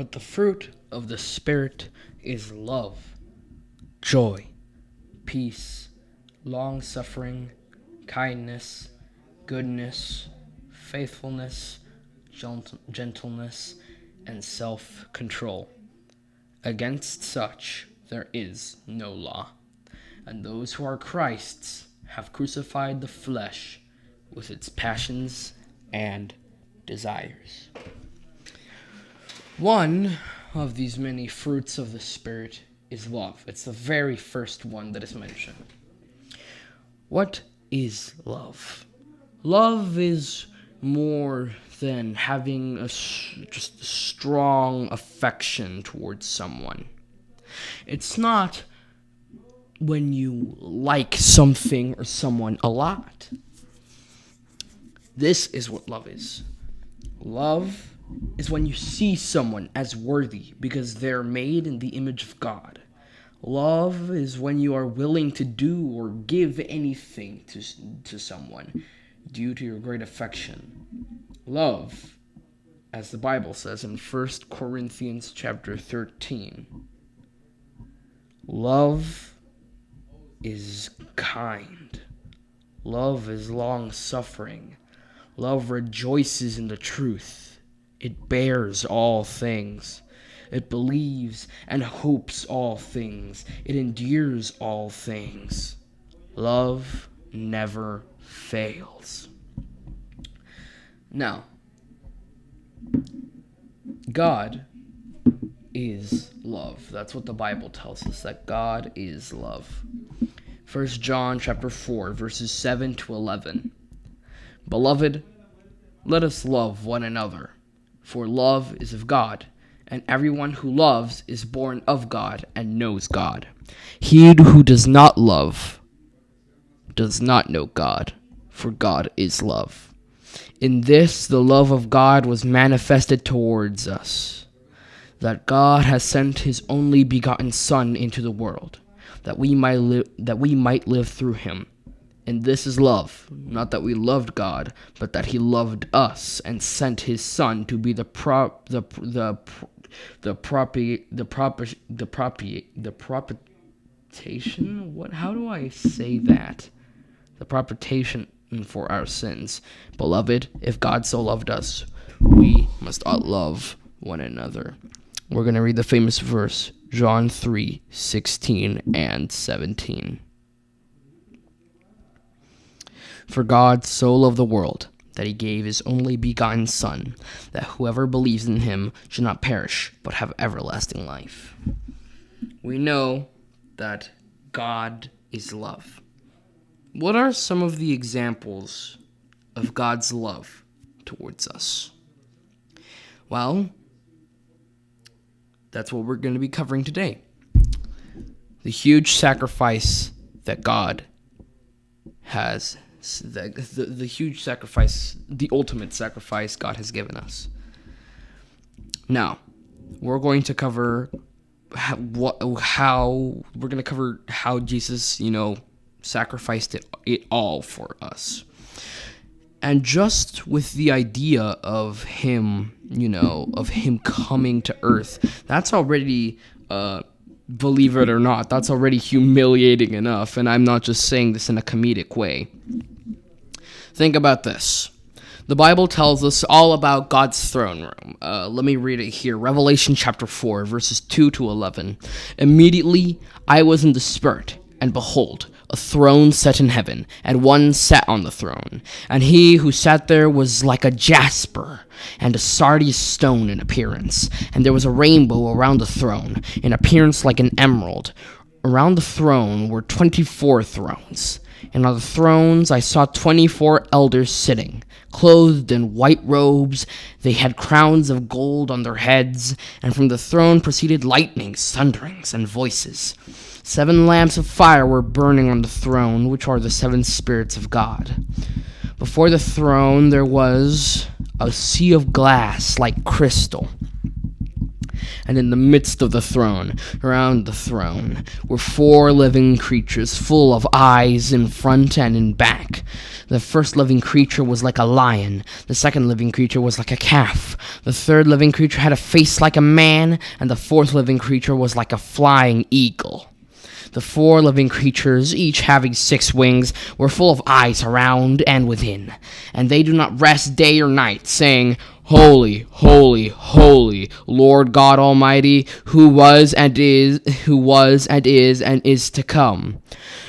But the fruit of the Spirit is love, joy, peace, long-suffering, kindness, goodness, faithfulness, gentleness, and self-control. Against such there is no law. And those who are Christ's have crucified the flesh with its passions and desires. One of these many fruits of the Spirit is love. It's the very first one that is mentioned. What is love? Love is more than having just a strong affection towards someone. It's not when you like something or someone a lot. This is what love is. Love is when you see someone as worthy because they're made in the image of God. Love is when you are willing to do or give anything to someone due to your great affection. Love, as the Bible says in 1 Corinthians chapter 13, love is kind. Love is long-suffering. Love rejoices in the truth. It bears all things. It believes and hopes all things. It endures all things. Love never fails. Now, God is love. That's what the Bible tells us, that God is love. 1 John chapter 4, verses 7 to 11. Beloved, let us love one another, for love is of God, and everyone who loves is born of God and knows God. He who does not love does not know God, for God is love. In this the love of God was manifested towards us, that God has sent his only begotten Son into the world, that we might live through him. And this is love, not that we loved God, but that he loved us and sent his Son to be the propitiation. What? How do I say that? The propitiation for our sins. Beloved, if God so loved us, we must love one another. We're going to read the famous verse, John 3:16 and 17. For God so loved the world that he gave his only begotten Son, that whoever believes in him should not perish, but have everlasting life. We know that God is love. What are some of the examples of God's love towards us? Well, that's what we're going to be covering today. The huge sacrifice that God has, the huge sacrifice, the ultimate sacrifice God has given us. Now, we're going to cover how Jesus, sacrificed it all for us. And just with the idea of him, of him coming to earth, that's already, believe it or not, that's already humiliating enough. And I'm not just saying this in a comedic way. Think about this. The Bible tells us all about God's throne room. Let me read it here. Revelation chapter 4, verses 2 to 11. Immediately I was in the Spirit, and behold, a throne set in heaven, and one sat on the throne. And he who sat there was like a jasper and a sardius stone in appearance. And there was a rainbow around the throne, in appearance like an emerald. Around the throne were 24 thrones. And on the thrones I saw 24 elders sitting, clothed in white robes. They had crowns of gold on their heads, and from the throne proceeded lightnings, thunderings, and voices. 7 lamps of fire were burning on the throne, which are the 7 spirits of God. Before the throne there was a sea of glass like crystal. and in the midst of the throne, around the throne, were 4 living creatures full of eyes in front and in back. The first living creature was like a lion. The second living creature was like a calf. The third living creature had a face like a man, and the fourth living creature was like a flying eagle. The 4 living creatures, each having 6 wings, were full of eyes around and within, and they do not rest day or night, saying, Holy, holy, holy, Lord God Almighty, who was and is and is to come.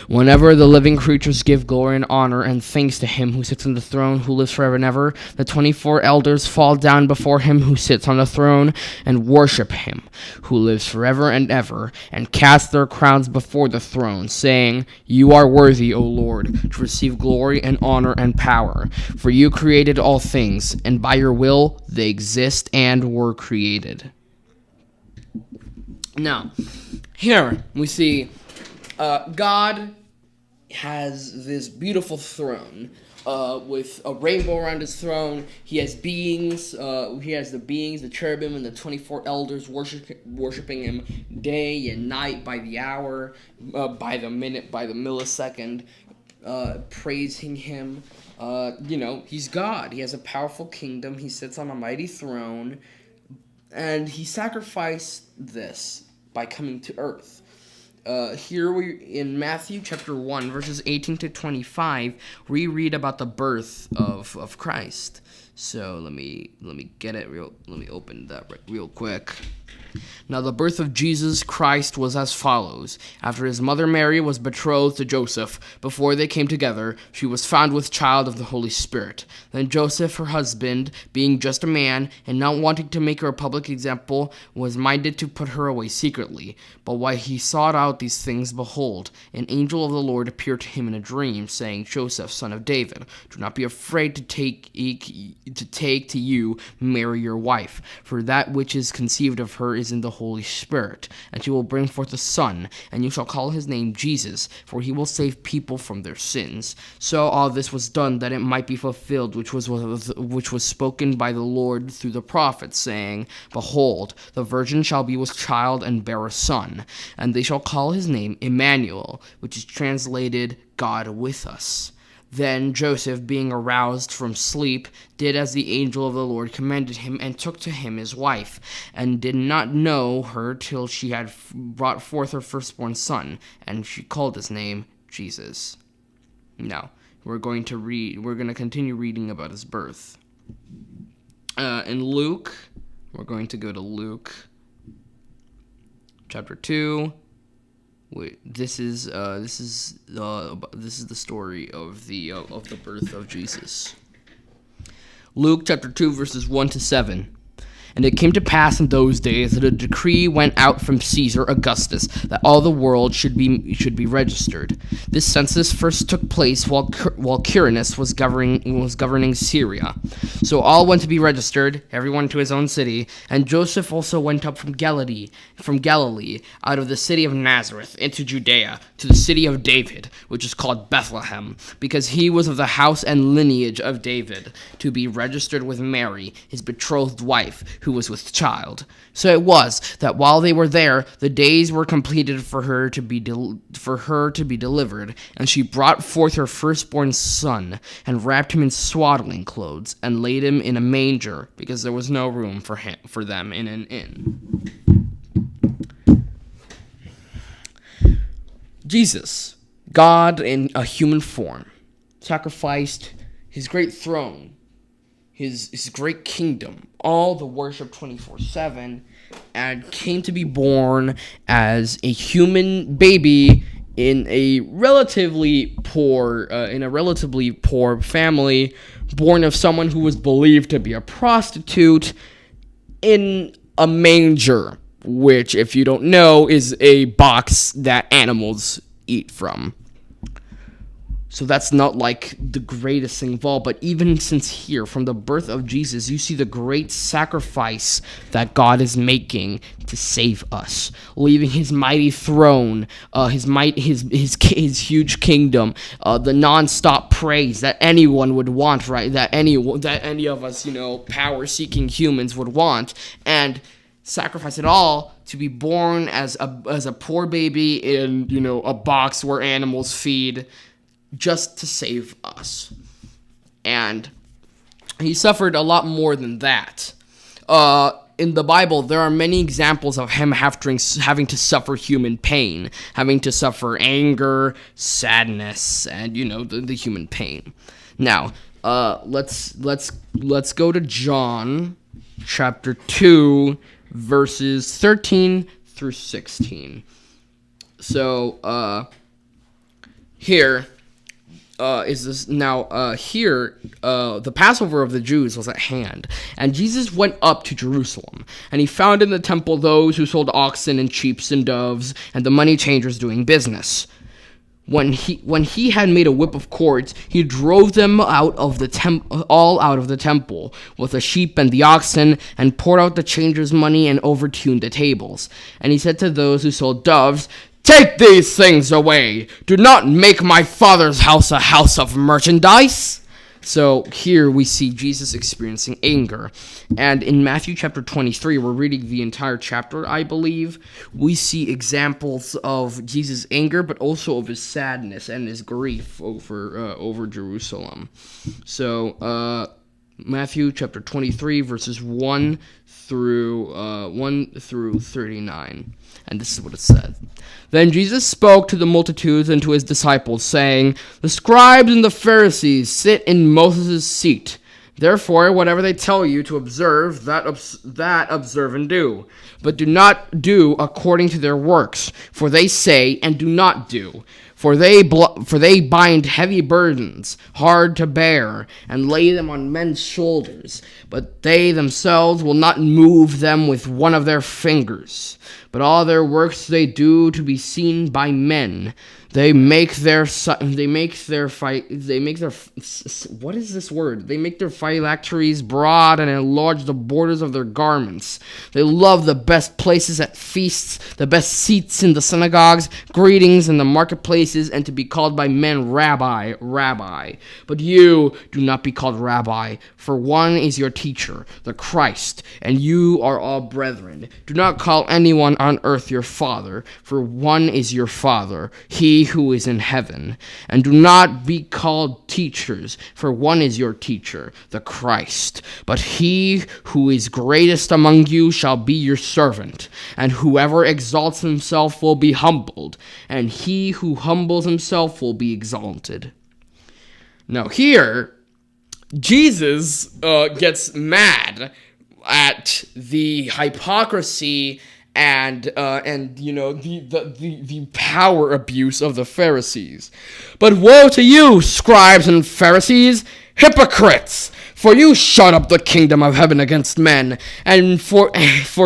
Whenever the living creatures give glory and honor and thanks to him who sits on the throne, who lives forever and ever, the 24 elders fall down before him who sits on the throne and worship him, who lives forever and ever, and cast their crowns before the throne, saying, You are worthy, O Lord, to receive glory and honor and power, for you created all things, and by your will they exist and were created. Now, here we see God has this beautiful throne with a rainbow around his throne. He has beings. He has the beings, the cherubim, and the 24 elders worshiping him day and night, by the hour, by the minute, by the millisecond, praising him. He's God. He has a powerful kingdom. He sits on a mighty throne, and he sacrificed this by coming to earth. Here we in Matthew chapter 1 verses 18 to 25 we read about the birth of Christ. So let me get it let me open that real quick. Now the birth of Jesus Christ was as follows. After his mother Mary was betrothed to Joseph, before they came together, she was found with child of the Holy Spirit. Then Joseph, her husband, being just a man, and not wanting to make her a public example, was minded to put her away secretly. But while he sought out these things, behold, an angel of the Lord appeared to him in a dream, saying, Joseph, son of David, do not be afraid to take to you Mary your wife, for that which is conceived of her is in the Holy Spirit, and she will bring forth a son, and you shall call his name Jesus, for he will save people from their sins. So all this was done that it might be fulfilled, which was spoken by the Lord through the prophet, saying, Behold, the virgin shall be with child and bear a son, and they shall call his name Emmanuel, which is translated God with us. Then Joseph, being aroused from sleep, did as the angel of the Lord commanded him, and took to him his wife, and did not know her till she had brought forth her firstborn son, and she called his name Jesus. Now, we're going to continue reading about his birth. In Luke, we're going to go to Luke chapter 2. This is the story of the birth of Jesus. Luke chapter 2 verses 1 to 7. And it came to pass in those days that a decree went out from Caesar Augustus that all the world should be registered. This census first took place while Quirinius was governing Syria. So all went to be registered, everyone to his own city. And Joseph also went up from Galilee, out of the city of Nazareth into Judea, to the city of David, which is called Bethlehem, because he was of the house and lineage of David, to be registered with Mary, his betrothed wife, who was with child. So it was that while they were there, the days were completed for her to be delivered, and she brought forth her firstborn son, and wrapped him in swaddling clothes, and laid him in a manger, because there was no room for them in an inn. Jesus, God in a human form, sacrificed his great throne, his great kingdom, all the worship 24/7, and came to be born as a human baby in a relatively poor family, born of someone who was believed to be a prostitute, in a manger, which, if you don't know, is a box that animals eat from. So that's not like the greatest thing of all, but even since here, from the birth of Jesus, you see the great sacrifice that God is making to save us, leaving his mighty throne, his huge kingdom, the non-stop praise that anyone would want, right? That any of us, power-seeking humans would want, and sacrifice it all to be born as a poor baby in, a box where animals feed, just to save us. And he suffered a lot more than that. In the Bible, there are many examples of him having to suffer human pain, having to suffer anger, sadness, and the human pain. Now, let's go to John chapter 2, verses 13 through 16. So here is this now here the Passover of the Jews was at hand, and Jesus went up to Jerusalem, and he found in the temple those who sold oxen and sheep and doves, and the money changers doing business. When he had made a whip of cords, he drove them out of the all out of the temple with the sheep and the oxen, and poured out the changers' money and overturned the tables. And he said to those who sold doves, "Take these things away. Do not make my Father's house a house of merchandise." So here we see Jesus experiencing anger. And in Matthew chapter 23, we're reading the entire chapter, I believe. We see examples of Jesus' anger, but also of his sadness and his grief over Jerusalem. So Matthew chapter 23, verses 1 through 39. And this is what it said. Then Jesus spoke to the multitudes and to his disciples, saying, "The scribes and the Pharisees sit in Moses' seat. Therefore, whatever they tell you to observe, that observe and do. But do not do according to their works, for they say and do not do. For they bind heavy burdens, hard to bear, and lay them on men's shoulders, but they themselves will not move them with one of their fingers. But all their works they do to be seen by men. They make their phylacteries broad and enlarge the borders of their garments. They love the best places at feasts, the best seats in the synagogues, greetings in the marketplaces, and to be called by men Rabbi, Rabbi. But you do not be called Rabbi, for one is your teacher, the Christ, and you are all brethren. Do not call anyone on earth your father, for one is your Father, he who is in heaven. And do not be called teachers, for one is your teacher, the Christ. But he who is greatest among you shall be your servant. And whoever exalts himself will be humbled, and he who humbles himself will be exalted." Now here, Jesus gets mad at the hypocrisy and the power abuse of the Pharisees. "But woe to you, scribes and Pharisees, hypocrites! For you shut up the kingdom of heaven against men, and for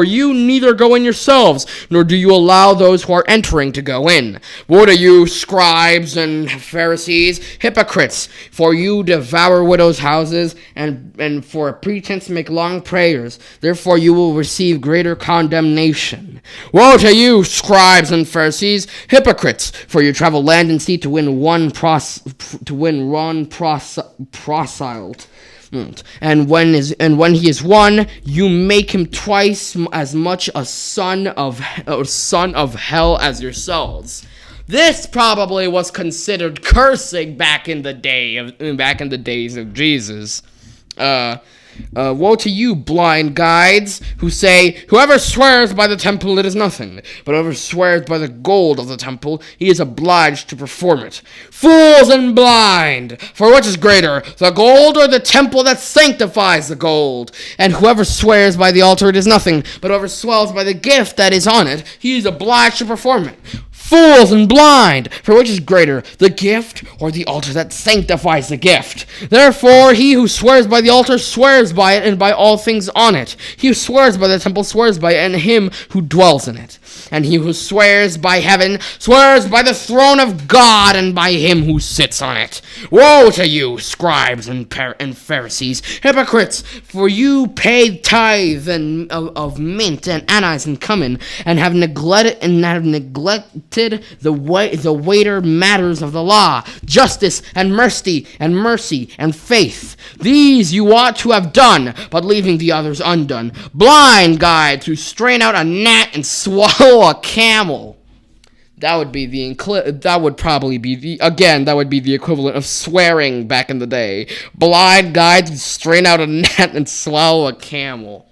you neither go in yourselves, nor do you allow those who are entering to go in. Woe to you, scribes and Pharisees, hypocrites! For you devour widows' houses, and for a pretense make long prayers. Therefore you will receive greater condemnation. Woe to you, scribes and Pharisees, hypocrites! For you travel land and sea to win one proselyte. And when he is won, you make him twice as much a son of hell as yourselves." This probably was considered cursing back in the days of Jesus. Woe to you, blind guides, who say, "Whoever swears by the temple, it is nothing. But whoever swears by the gold of the temple, he is obliged to perform it. Fools and blind! For which is greater, the gold or the temple that sanctifies the gold? And whoever swears by the altar, it is nothing. But whoever swears by the gift that is on it, he is obliged to perform it. Fools and blind! For which is greater, the gift or the altar that sanctifies the gift? Therefore, he who swears by the altar swears by it and by all things on it. He who swears by the temple swears by it and him who dwells in it. And he who swears by heaven swears by the throne of God and by him who sits on it. Woe to you, scribes and Pharisees, hypocrites! For you pay tithe of mint and anise and cumin, and have neglected the weightier matters of the law, justice and mercy and faith. These you ought to have done, but leaving the others undone. Blind guides who strain out a gnat and swallow a camel. That would be the equivalent of swearing back in the day. Blind guides who strain out a gnat and swallow a camel.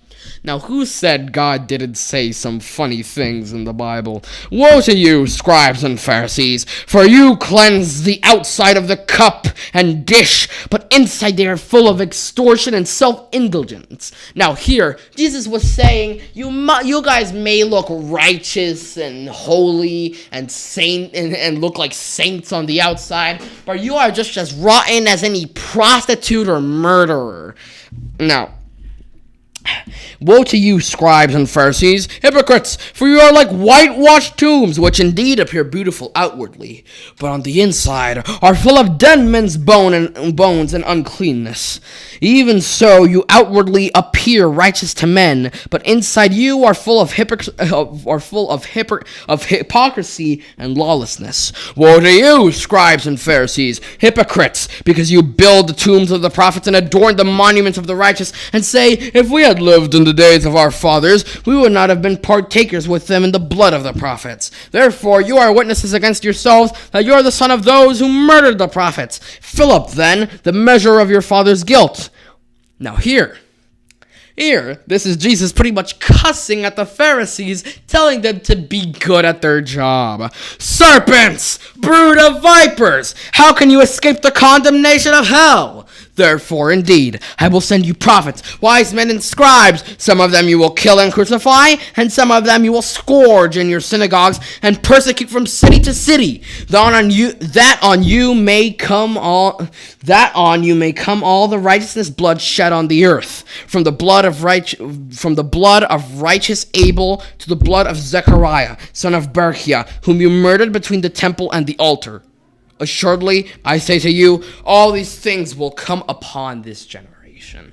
Now, who said God didn't say some funny things in the Bible? Woe to you, scribes and Pharisees, for you cleanse the outside of the cup and dish, but inside they are full of extortion and self-indulgence. Now, here, Jesus was saying, you guys may look righteous and holy and saint and look like saints on the outside, but you are just as rotten as any prostitute or murderer. Now, woe to you, scribes and Pharisees, hypocrites, for you are like whitewashed tombs, which indeed appear beautiful outwardly, but on the inside are full of dead men's bones and uncleanness. Even so, you outwardly appear righteous to men, but inside you are full of hypocrisy and lawlessness. Woe to you, scribes and Pharisees, hypocrites, because you build the tombs of the prophets and adorn the monuments of the righteous, and say, if we had lived in the days of our fathers, we would not have been partakers with them in the blood of the prophets. Therefore, you are witnesses against yourselves that you are the son of those who murdered the prophets. Fill up, then, the measure of your father's guilt. Now here, this is Jesus pretty much cussing at the Pharisees, telling them to be good at their job. Serpents, brood of vipers, how can you escape the condemnation of hell? Therefore, indeed, I will send you prophets, wise men, and scribes. Some of them you will kill and crucify, and some of them you will scourge in your synagogues and persecute from city to city. That on you may come all the righteousness blood shed on the earth, from the blood of righteous Abel to the blood of Zechariah, son of Berechiah, whom you murdered between the temple and the altar. Assuredly, I say to you, all these things will come upon this generation.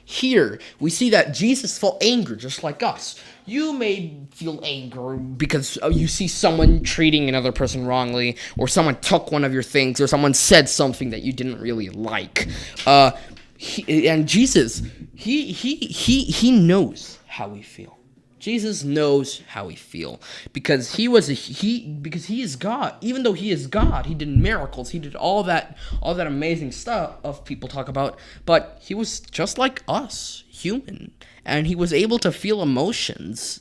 Here, we see that Jesus felt anger just like us. You may feel anger because you see someone treating another person wrongly, or someone took one of your things, or someone said something that you didn't really like. And Jesus, he knows how we feel. Jesus knows how we feel because he is God. Even though he is God, he did miracles. He did all that amazing stuff of people talk about. But he was just like us, human, and he was able to feel emotions.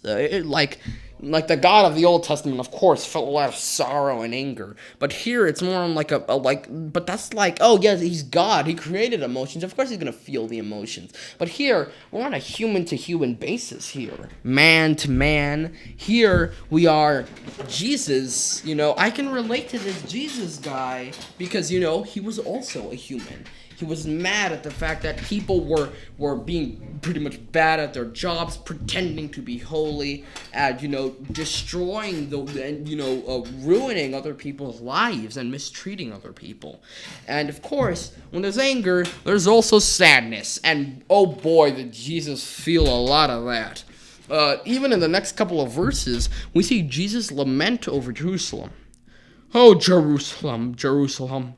Like the God of the Old Testament, of course, felt a lot of sorrow and anger. But here, it's more on but that's like, oh, yeah, he's God. He created emotions. Of course he's going to feel the emotions. But here, we're on a human-to-human basis here. Man to man. Here, we are Jesus. I can relate to this Jesus guy because, he was also a human. He was mad at the fact that people were being pretty much bad at their jobs, pretending to be holy, and destroying ruining other people's lives and mistreating other people. And of course, when there's anger, there's also sadness. And oh boy, did Jesus feel a lot of that. Even in the next couple of verses, we see Jesus lament over Jerusalem. Oh, Jerusalem, Jerusalem,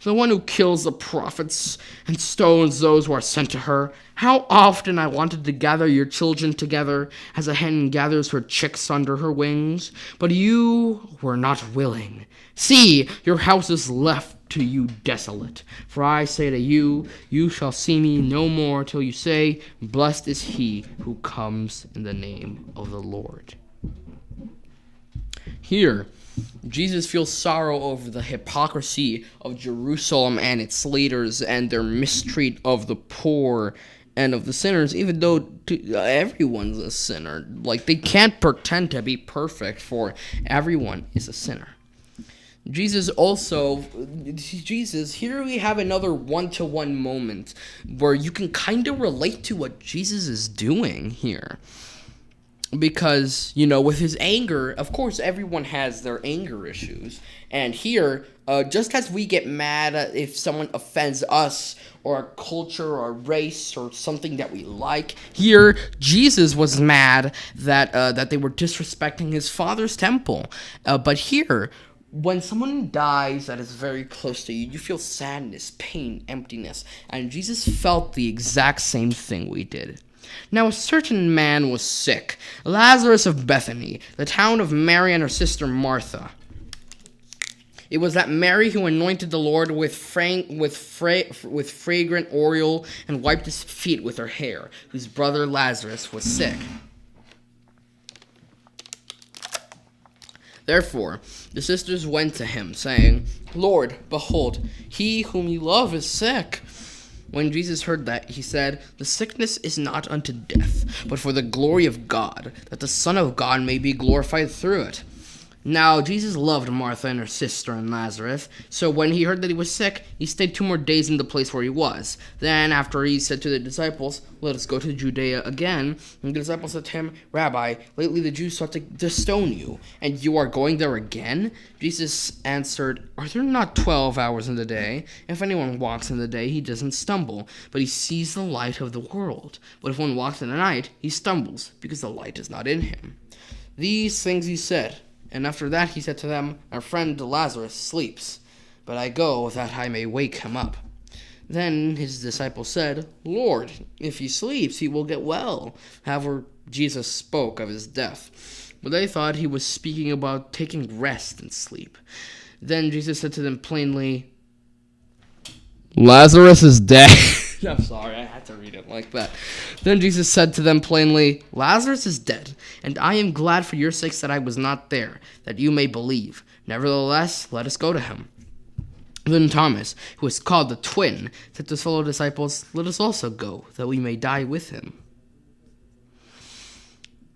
the one who kills the prophets and stones those who are sent to her. How often I wanted to gather your children together as a hen gathers her chicks under her wings, but you were not willing. See, your house is left to you desolate. For I say to you, you shall see me no more till you say, blessed is he who comes in the name of the Lord. Here, Jesus feels sorrow over the hypocrisy of Jerusalem and its leaders and their mistreat of the poor and of the sinners, even though everyone's a sinner. Like, they can't pretend to be perfect, for everyone is a sinner. Jesus, here we have another one-to-one moment where you can kind of relate to what Jesus is doing here. Because, with his anger, of course, everyone has their anger issues. And here, just as we get mad if someone offends us or a culture or a race or something that we like, here, Jesus was mad that they were disrespecting his father's temple. But here, When someone dies that is very close to you, you feel sadness, pain, emptiness. And Jesus felt the exact same thing we did. Now a certain man was sick, Lazarus of Bethany, the town of Mary and her sister Martha. It was that Mary who anointed the Lord with fragrant oil and wiped his feet with her hair, whose brother Lazarus was sick. Therefore, the sisters went to him, saying, Lord, behold, he whom you love is sick. When Jesus heard that, he said, The sickness is not unto death, but for the glory of God, that the Son of God may be glorified through it. Now Jesus loved Martha and her sister and Lazarus, so when he heard that he was sick, he stayed 2 more days in the place where he was. Then, after he said to the disciples, Let us go to Judea again, and the disciples said to him, Rabbi, lately the Jews sought to stone you, and you are going there again? Jesus answered, Are there not 12 hours in the day? If anyone walks in the day, he doesn't stumble, but he sees the light of the world. But if one walks in the night, he stumbles, because the light is not in him. These things he said. And after that he said to them, Our friend Lazarus sleeps, but I go that I may wake him up. Then his disciples said, Lord, if he sleeps, he will get well. However, Jesus spoke of his death. But they thought he was speaking about taking rest and sleep. Then Jesus said to them plainly, Lazarus is dead. I'm sorry, I had to read it like that. Then Jesus said to them plainly, Lazarus is dead, and I am glad for your sakes that I was not there, that you may believe. Nevertheless, let us go to him. Then Thomas, who is called the twin, said to his fellow disciples, Let us also go, that we may die with him.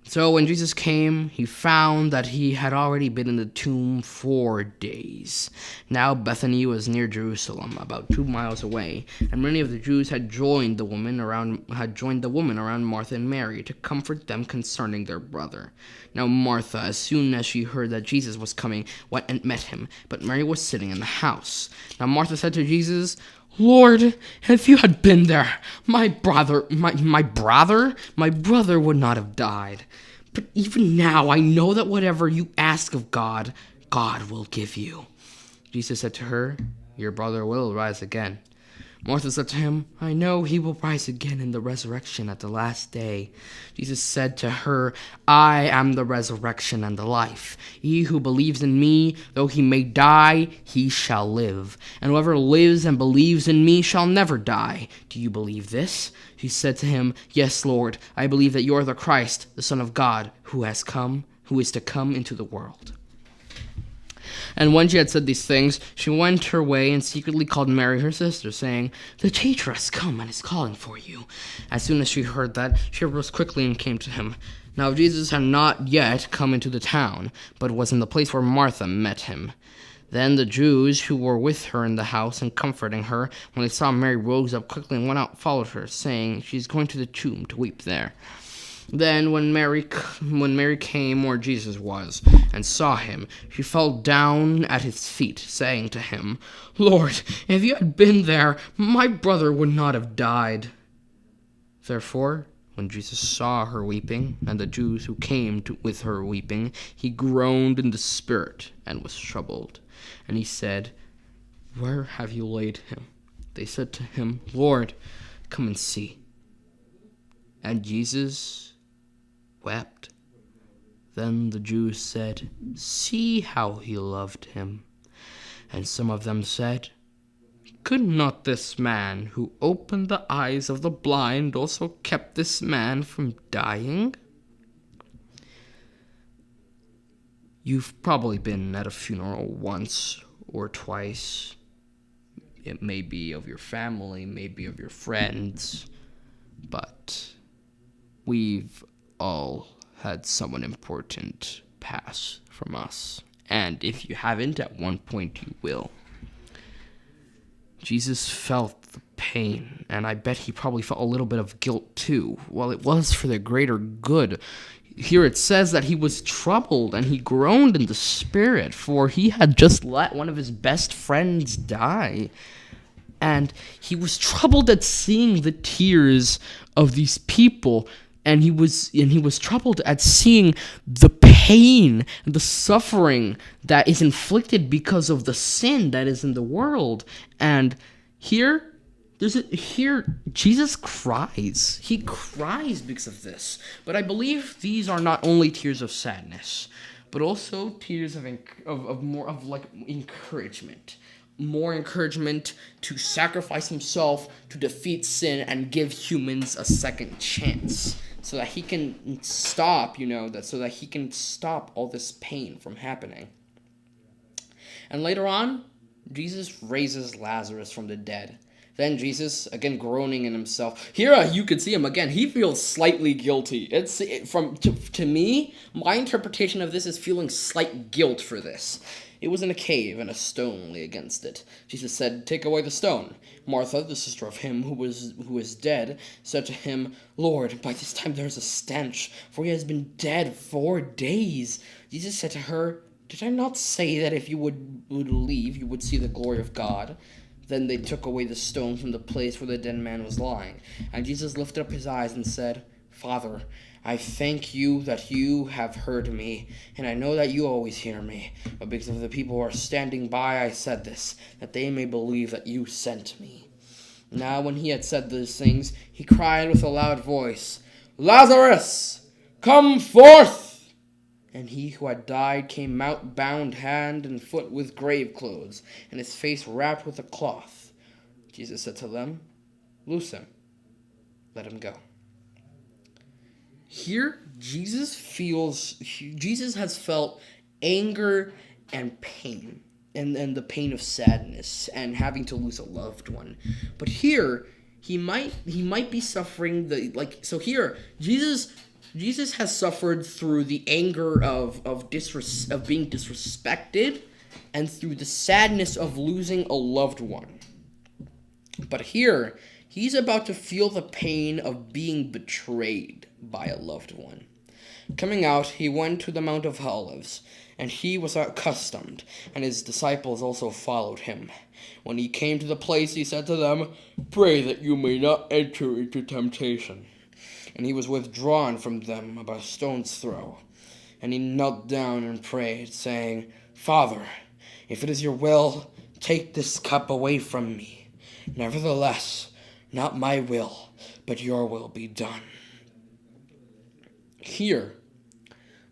So when Jesus came, he found that he had already been in the tomb 4 days. Now Bethany was near Jerusalem, about 2 miles away, and many of the Jews had joined the woman around Martha and Mary to comfort them concerning their brother. Now Martha, as soon as she heard that Jesus was coming, went and met him, but Mary was sitting in the house. Now Martha said to Jesus, Lord, if you had been there, my brother would not have died. But even now I know that whatever you ask of God, God will give you. Jesus said to her, Your brother will rise again. Martha said to him, I know he will rise again in the resurrection at the last day. Jesus said to her, I am the resurrection and the life. He who believes in me, though he may die, he shall live. And whoever lives and believes in me shall never die. Do you believe this? She said to him, Yes, Lord, I believe that you are the Christ, the Son of God, who is to come into the world. And when she had said these things, she went her way and secretly called Mary her sister, saying, The teacher has come and is calling for you. As soon as she heard that, she arose quickly and came to him. Now Jesus had not yet come into the town, but was in the place where Martha met him. Then the Jews who were with her in the house and comforting her, when they saw Mary, rose up quickly and went out and followed her, saying, She is going to the tomb to weep there. Then when Mary came where Jesus was, and saw him, she fell down at his feet, saying to him, Lord, if you had been there, my brother would not have died. Therefore, when Jesus saw her weeping, and the Jews who came with her weeping, he groaned in the spirit, and was troubled. And he said, Where have you laid him? They said to him, Lord, come and see. And Jesus wept. Then the Jews said, See how he loved him. And some of them said, Could not this man who opened the eyes of the blind also kept this man from dying? You've probably been at a funeral once or twice. It may be of your family, maybe of your friends, but we've all had someone important pass from us. And if you haven't, at one point you will. Jesus felt the pain, and I bet he probably felt a little bit of guilt too. Well, it was for the greater good. Here it says that he was troubled and he groaned in the spirit, for he had just let one of his best friends die. And he was troubled at seeing the tears of these people. And he was troubled at seeing the pain and the suffering that is inflicted because of the sin that is in the world. And here Jesus cries. He cries because of this. But I believe these are not only tears of sadness, but also tears of more of like encouragement. More encouragement to sacrifice himself to defeat sin and give humans a second chance, so that he can stop, so that he can stop all this pain from happening. And later on, Jesus raises Lazarus from the dead. Then Jesus, again groaning in himself. Here you could see him again. He feels slightly guilty. To me, my interpretation of this is feeling slight guilt for this. It was in a cave, and a stone lay against it. Jesus said, "Take away the stone." Martha, the sister of him who was dead, said to him, "Lord, by this time there is a stench, for he has been dead 4 days." Jesus said to her, "Did I not say that if you would believe, you would see the glory of God?" Then they took away the stone from the place where the dead man was lying. And Jesus lifted up his eyes and said, "Father, I thank you that you have heard me, and I know that you always hear me. But because of the people who are standing by, I said this, that they may believe that you sent me." Now when he had said these things, he cried with a loud voice, "Lazarus, come forth!" And he who had died came out, bound hand and foot with grave clothes, and his face wrapped with a cloth. Jesus said to them, "Loose him, let him go." Here, Jesus has felt anger and pain, and the pain of sadness and having to lose a loved one. But here, he might be suffering here, Jesus has suffered through the anger of being disrespected, and through the sadness of losing a loved one. But here, he's about to feel the pain of being betrayed by a loved one. Coming out, he went to the Mount of Olives, and he was accustomed, and his disciples also followed him. When he came to the place, he said to them, "Pray that you may not enter into temptation." And he was withdrawn from them about a stone's throw. And he knelt down and prayed, saying, "Father, if it is your will, take this cup away from me. Nevertheless, not my will, but your will be done." Here,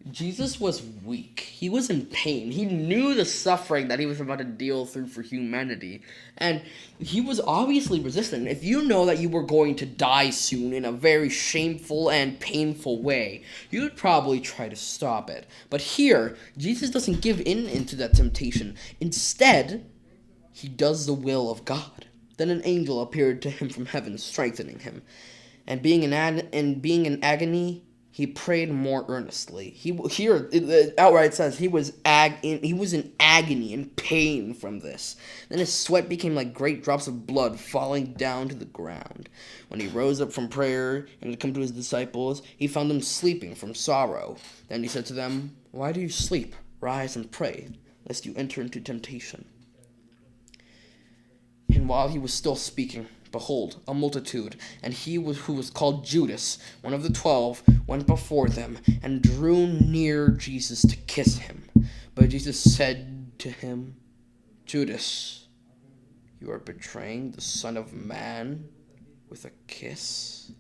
Jesus was weak. He was in pain. He knew the suffering that he was about to deal through for humanity. And he was obviously resistant. If you know that you were going to die soon in a very shameful and painful way, you would probably try to stop it. But here, Jesus doesn't give in into that temptation. Instead, he does the will of God. Then an angel appeared to him from heaven, strengthening him. And being in agony, he prayed more earnestly. It outright says he was in agony and pain from this. Then his sweat became like great drops of blood falling down to the ground. When he rose up from prayer and had come to his disciples, he found them sleeping from sorrow. Then he said to them, "Why do you sleep? Rise and pray, lest you enter into temptation." And while he was still speaking, behold, a multitude, and who was called Judas, one of the 12, went before them, and drew near Jesus to kiss him. But Jesus said to him, "Judas, you are betraying the Son of Man with a kiss?"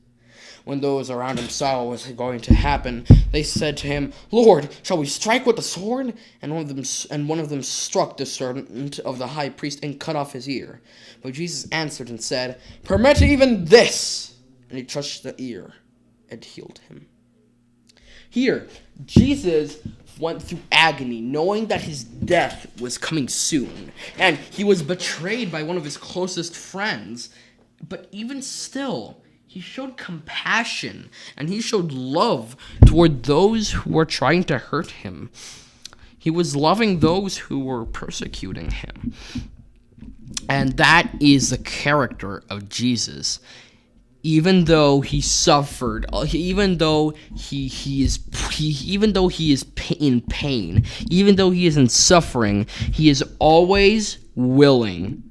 When those around him saw what was going to happen, they said to him, "Lord, shall we strike with the sword?" And one of them struck the servant of the high priest and cut off his ear. But Jesus answered and said, "Permit even this." And he touched the ear and healed him. Here, Jesus went through agony, knowing that his death was coming soon. And he was betrayed by one of his closest friends. But even still, he showed compassion and he showed love toward those who were trying to hurt him. He was loving those who were persecuting him. And that is the character of Jesus. Even though he suffered, even though he is in pain, even though he is in suffering, he is always willing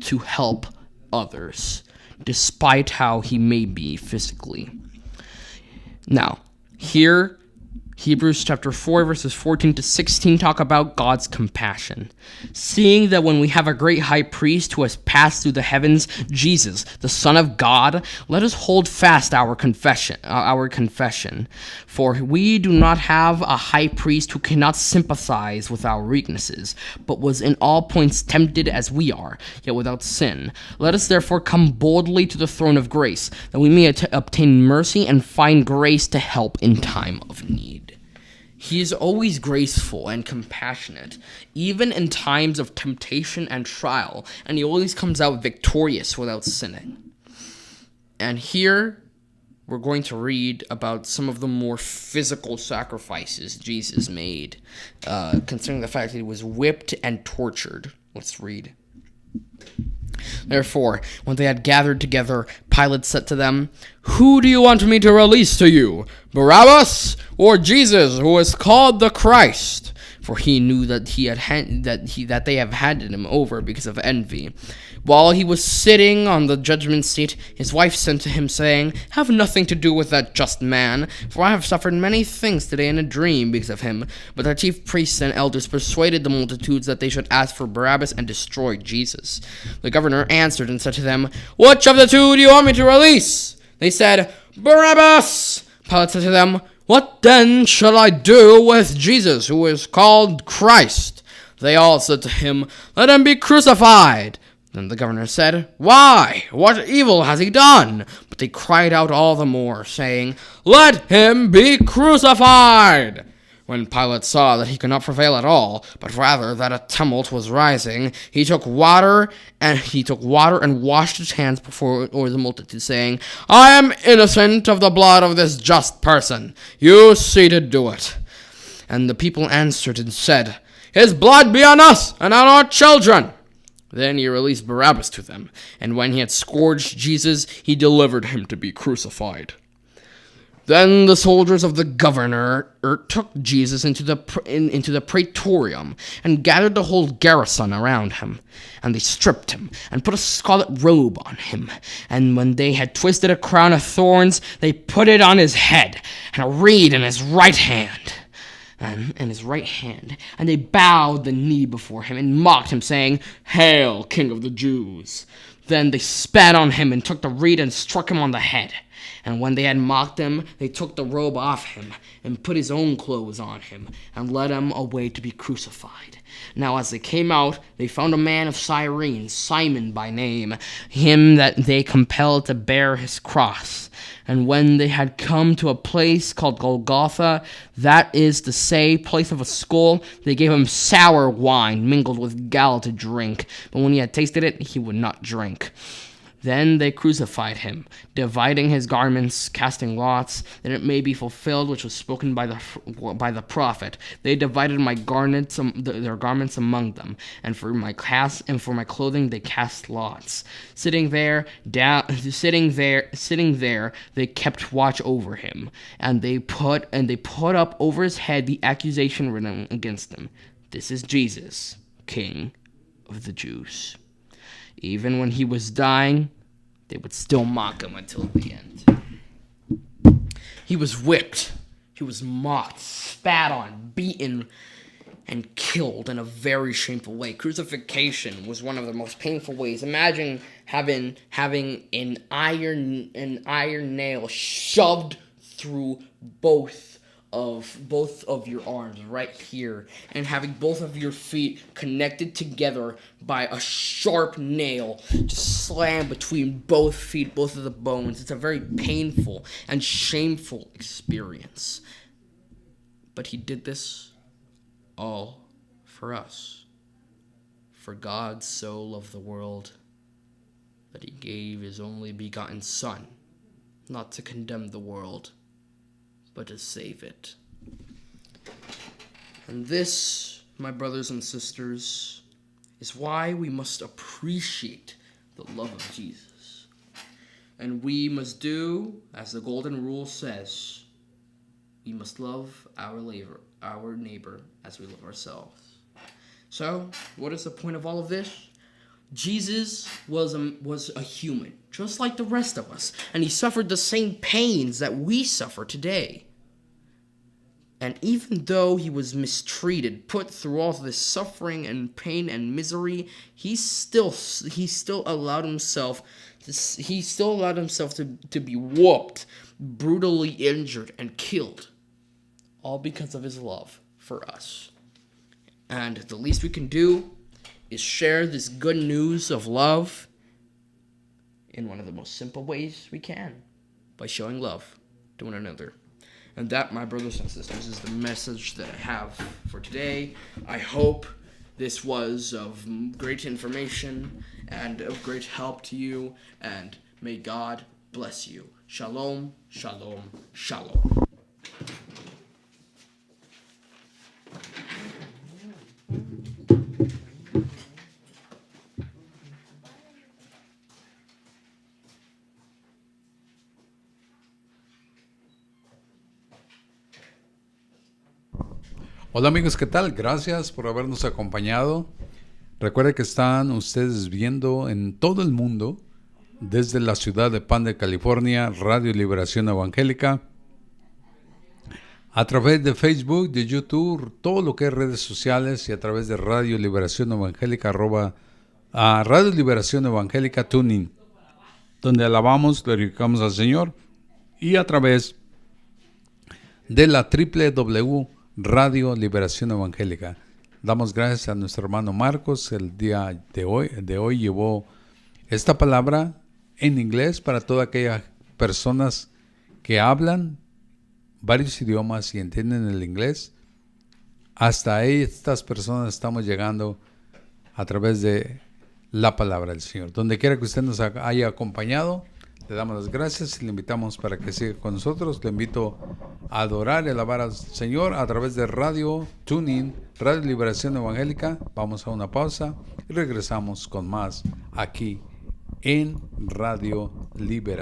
to help others, despite how he may be physically. Now, here Hebrews chapter 4, verses 14 to 16 talk about God's compassion. Seeing that when we have a great high priest who has passed through the heavens, Jesus, the Son of God, let us hold fast our confession. For we do not have a high priest who cannot sympathize with our weaknesses, but was in all points tempted as we are, yet without sin. Let us therefore come boldly to the throne of grace, that we may obtain mercy and find grace to help in time of need. He is always graceful and compassionate, even in times of temptation and trial, and he always comes out victorious without sinning. And here, we're going to read about some of the more physical sacrifices Jesus made, considering the fact that he was whipped and tortured. Let's read. Therefore, when they had gathered together, Pilate said to them, "Who do you want me to release to you, Barabbas or Jesus, who is called the Christ?" For he knew that that they have handed him over because of envy. While he was sitting on the judgment seat, his wife sent to him, saying, "Have nothing to do with that just man, for I have suffered many things today in a dream because of him." But the chief priests and elders persuaded the multitudes that they should ask for Barabbas and destroy Jesus. The governor answered and said to them, "Which of the two do you want me to release?" They said, "Barabbas!" Pilate said to them, "What then shall I do with Jesus, who is called Christ?" They all said to him, "Let him be crucified." Then the governor said, "Why? What evil has he done?" But they cried out all the more, saying, "Let him be crucified!" When Pilate saw that he could not prevail at all, but rather that a tumult was rising, he took water and washed his hands before the multitude, saying, "I am innocent of the blood of this just person. You see to do it." And the people answered and said, "His blood be on us and on our children." Then he released Barabbas to them, and when he had scourged Jesus, he delivered him to be crucified. Then the soldiers of the governor took Jesus into the praetorium and gathered the whole garrison around him. And they stripped him and put a scarlet robe on him. And when they had twisted a crown of thorns, they put it on his head and a reed in his right hand. And they bowed the knee before him and mocked him, saying, "Hail, King of the Jews!" Then they spat on him and took the reed and struck him on the head. And when they had mocked him, they took the robe off him and put his own clothes on him and led him away to be crucified. Now as they came out, they found a man of Cyrene, Simon by name, him that they compelled to bear his cross. And when they had come to a place called Golgotha, that is to say, place of a skull, they gave him sour wine mingled with gall to drink. But when he had tasted it, he would not drink. Then they crucified him, dividing his garments, casting lots, that it may be fulfilled which was spoken by the prophet. They divided their garments among them, and for my clothing they cast lots. Sitting there, they kept watch over him, and they put up over his head the accusation written against him: "This is Jesus, King of the Jews." Even when he was dying, they would still mock him until the end. He was whipped. He was mocked, spat on, beaten, and killed in a very shameful way. Crucifixion was one of the most painful ways. Imagine having an iron nail shoved through both of your arms right here, and having both of your feet connected together by a sharp nail just slammed between both feet, both of the bones. It's a very painful and shameful experience. But he did this all for us. For God so loved the world that he gave his only begotten Son, not to condemn the world, but to save it. And this, my brothers and sisters, is why we must appreciate the love of Jesus. And we must do, as the golden rule says, we must love our neighbor as we love ourselves. So, what is the point of all of this? Jesus was a human, just like the rest of us, and he suffered the same pains that we suffer today. And even though he was mistreated, put through all this suffering and pain and misery, he still allowed himself to be whooped, brutally injured, and killed, all because of his love for us. And the least we can do is share this good news of love in one of the most simple ways we can, by showing love to one another. And that, my brothers and sisters, is the message that I have for today. I hope this was of great information and of great help to you, and may God bless you. Shalom, shalom, shalom. Hola amigos, ¿qué tal? Gracias por habernos acompañado. Recuerden que están ustedes viendo en todo el mundo, desde la ciudad de Pan de California, Radio Liberación Evangélica, a través de Facebook, de YouTube, todo lo que es redes sociales, y a través de Radio Liberación Evangélica, Radio Liberación Evangélica Tuning, donde alabamos, glorificamos al Señor, y a través de la www Radio Liberación Evangélica. Damos gracias a nuestro hermano Marcos. El día de hoy llevó esta palabra en inglés para todas aquellas personas que hablan varios idiomas y entienden el inglés. Hasta estas personas estamos llegando a través de la palabra del Señor. Donde quiera que usted nos haya acompañado, le damos las gracias y le invitamos para que siga con nosotros. Le invito a adorar y alabar al Señor a través de Radio Tuning, Radio Liberación Evangélica. Vamos a una pausa y regresamos con más aquí en Radio Liberación.